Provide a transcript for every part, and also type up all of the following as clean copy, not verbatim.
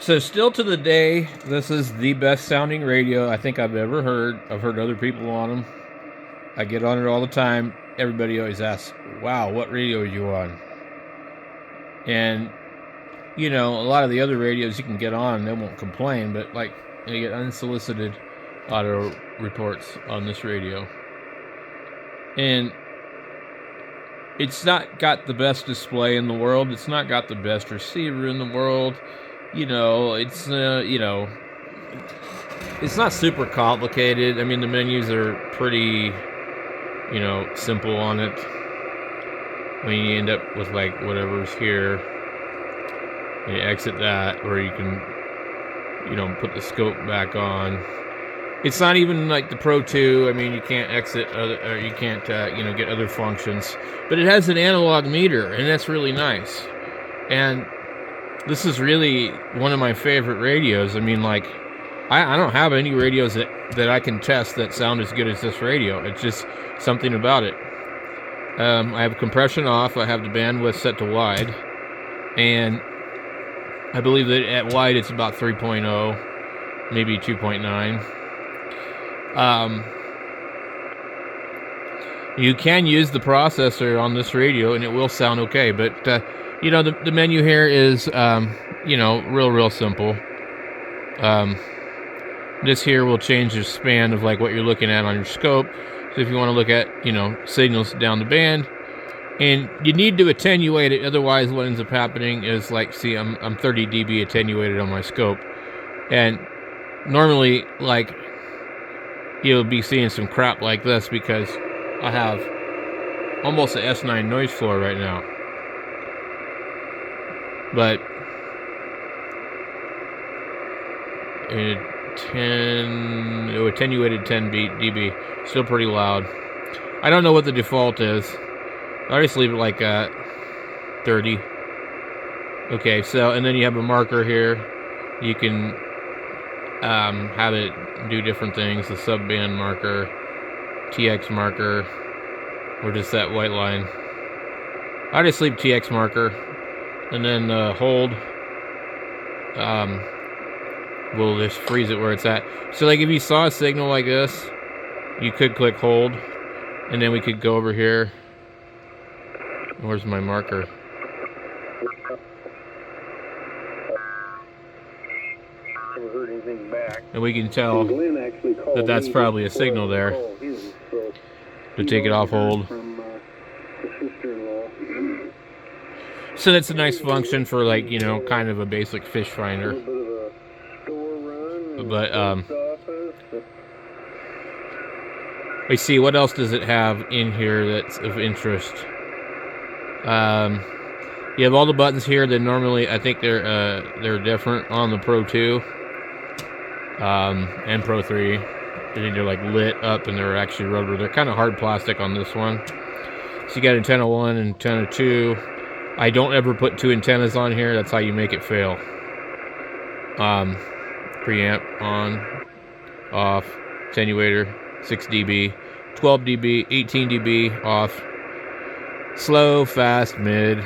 So still to the day, this is the best sounding radio I think I've ever heard. I've heard other people on them. I get on it all the time. Everybody always asks, wow, what radio are you on? And, you know, a lot of the other radios you can get on and they won't complain, but like you get unsolicited auto reports on this radio. And it's not got the best display in the world. It's not got the best receiver in the world. You know, it's, it's not super complicated. I mean, the menus are pretty, you know, simple on it. I mean, you end up with like whatever's here. And you exit that, or you can, you know, put the scope back on. It's not even like the Pro 2. I mean, you can't exit other, or you can't, you know, get other functions. But it has an analog meter, and that's really nice. And this is really one of my favorite radios. I mean, like, I don't have any radios that I can test that sound as good as this radio. It's just something about it. I have compression off. I have the bandwidth set to wide. And I believe that at wide it's about 3.0, maybe 2.9. You can use the processor on this radio and it will sound okay. But, you know, the menu here is, you know, real simple. This here will change the span of like what you're looking at on your scope. So if you want to look at, you know, signals down the band, and you need to attenuate it. Otherwise, what ends up happening is like, see, I'm 30 dB attenuated on my scope, and normally, like, you'll be seeing some crap like this because I have almost an S9 noise floor right now. But attenuated 10 dB, still pretty loud. I don't know what the default is. I just leave it like 30. Okay, so, and then you have a marker here. You can have it do different things. The subband marker, TX marker, or just that white line. I just leave TX marker, and then hold. We'll just freeze it where it's at. So like if you saw a signal like this, you could click hold, and then we could go over here. Where's my marker? And we can tell that that's probably a signal there. To take it off hold. So that's a nice function for, like, you know, kind of a basic fish finder. But I see, what else does it have in here that's of interest? You have all the buttons here that normally, I think they're different on the Pro 2 and Pro 3. I think they're like lit up and they're actually rubber. They're kind of hard plastic on this one. So you got antenna 1 and antenna 2. I don't ever put 2 antennas on here. That's how you make it fail. Preamp on, off, attenuator 6 dB, 12 dB, 18 dB off, slow, fast, mid.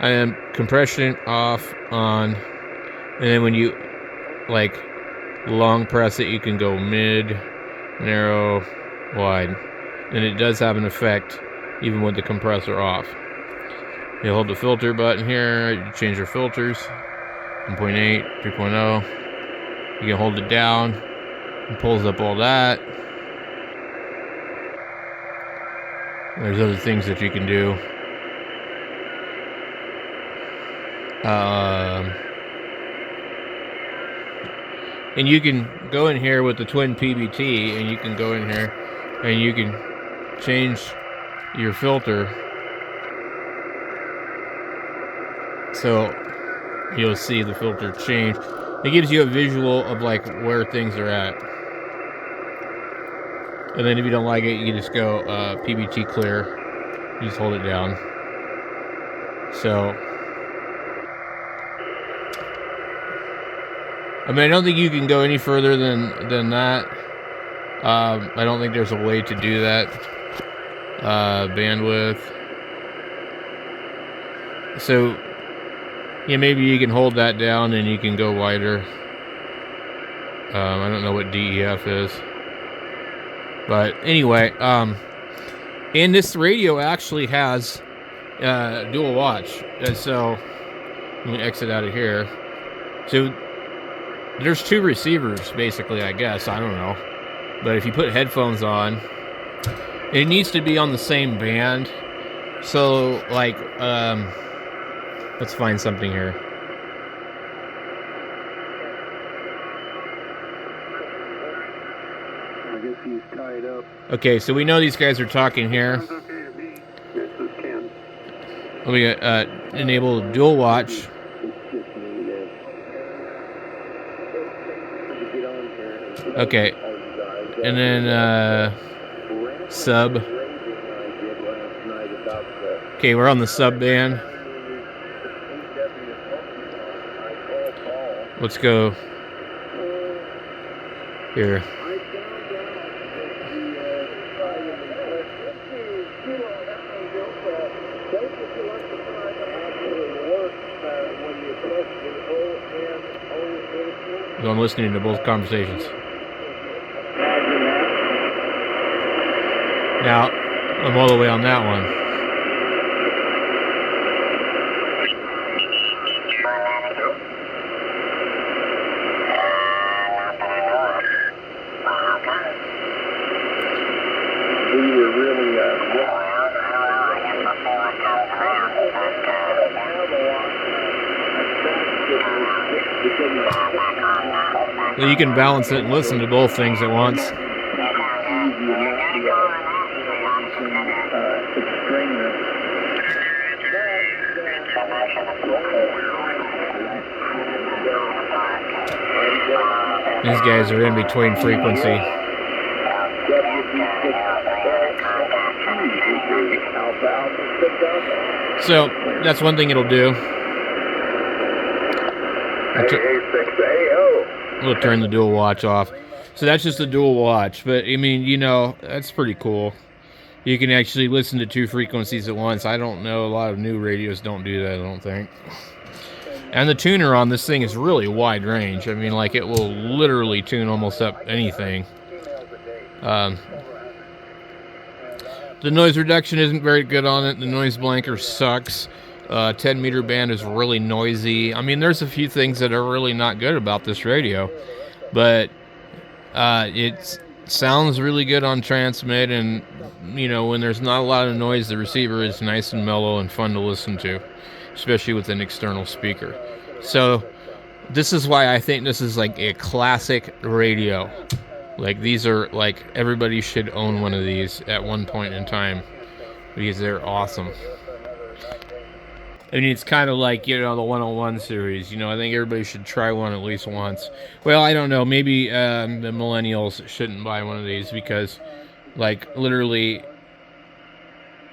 I am compression off, on, and then when you like long press it, you can go mid, narrow, wide, and it does have an effect even with the compressor off. You hold the filter button here, you change your filters, 1.8, 3.0. You can hold it down, it pulls up all that. There's other things that you can do. And you can go in here with the twin PBT, and you can go in here and you can change your filter. So you'll see the filter change. It gives you a visual of like where things are at. And then if you don't like it, you can just go PBT clear. You just hold it down. So, I mean, I don't think you can go any further than that. I don't think there's a way to do that. Bandwidth. So, Yeah, maybe you can hold that down and you can go wider. I don't know what DEF is. But anyway, and this radio actually has dual watch. And so, let me exit out of here. So, there's two receivers, basically, I guess. I don't know. But if you put headphones on, it needs to be on the same band. So, like, let's find something here. I guess he's tied up. Okay, so we know these guys are talking here. This is Ken. Let me enable dual watch. It's just me that. Get on here. Okay, and then sub. Okay, we're on the sub band. Let's go here. So I'm listening to both conversations. Now, I'm all the way on that one. We were really So you can balance it and listen to both things at once. These guys are in between frequency. So that's one thing it'll do. We'll turn the dual watch off. So that's just the dual watch. But I mean, you know, that's pretty cool. You can actually listen to two frequencies at once. I don't know, a lot of new radios don't do that, I don't think. And the tuner on this thing is really wide range. I mean, like, it will literally tune almost up anything. The noise reduction isn't very good on it. The noise blanker sucks. 10 meter band is really noisy. I mean, there's a few things that are really not good about this radio. But it sounds really good on transmit, and, you know, when there's not a lot of noise, the receiver is nice and mellow and fun to listen to, especially with an external speaker. So this is why I think this is like a classic radio. Like, these are, like, everybody should own one of these at one point in time, because they're awesome. I mean, it's kind of like, you know, the 101 series. You know, I think everybody should try one at least once. Well, I don't know. Maybe the millennials shouldn't buy one of these because, like, literally,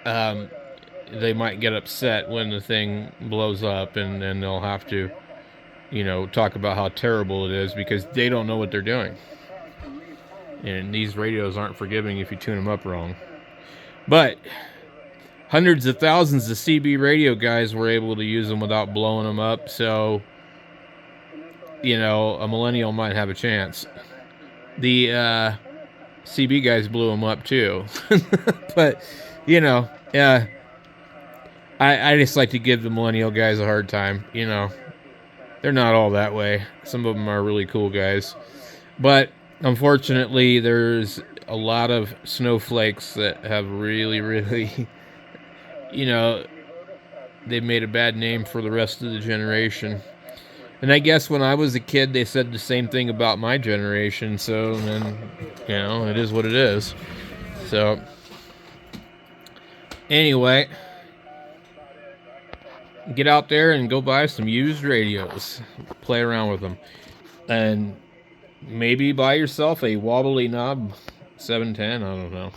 they might get upset when the thing blows up, and then they'll have to, you know, talk about how terrible it is because they don't know what they're doing. And these radios aren't forgiving if you tune them up wrong. But hundreds of thousands of CB radio guys were able to use them without blowing them up, so, you know, a millennial might have a chance. The CB guys blew them up too. But, you know, I just like to give the millennial guys a hard time. You know, they're not all that way. Some of them are really cool guys. But unfortunately, there's a lot of snowflakes that have really, really, you know, they've made a bad name for the rest of the generation. And I guess when I was a kid, they said the same thing about my generation. So then, you know, it is what it is. So anyway, get out there and go buy some used radios. Play around with them. And maybe buy yourself a wobbly knob 710. I don't know.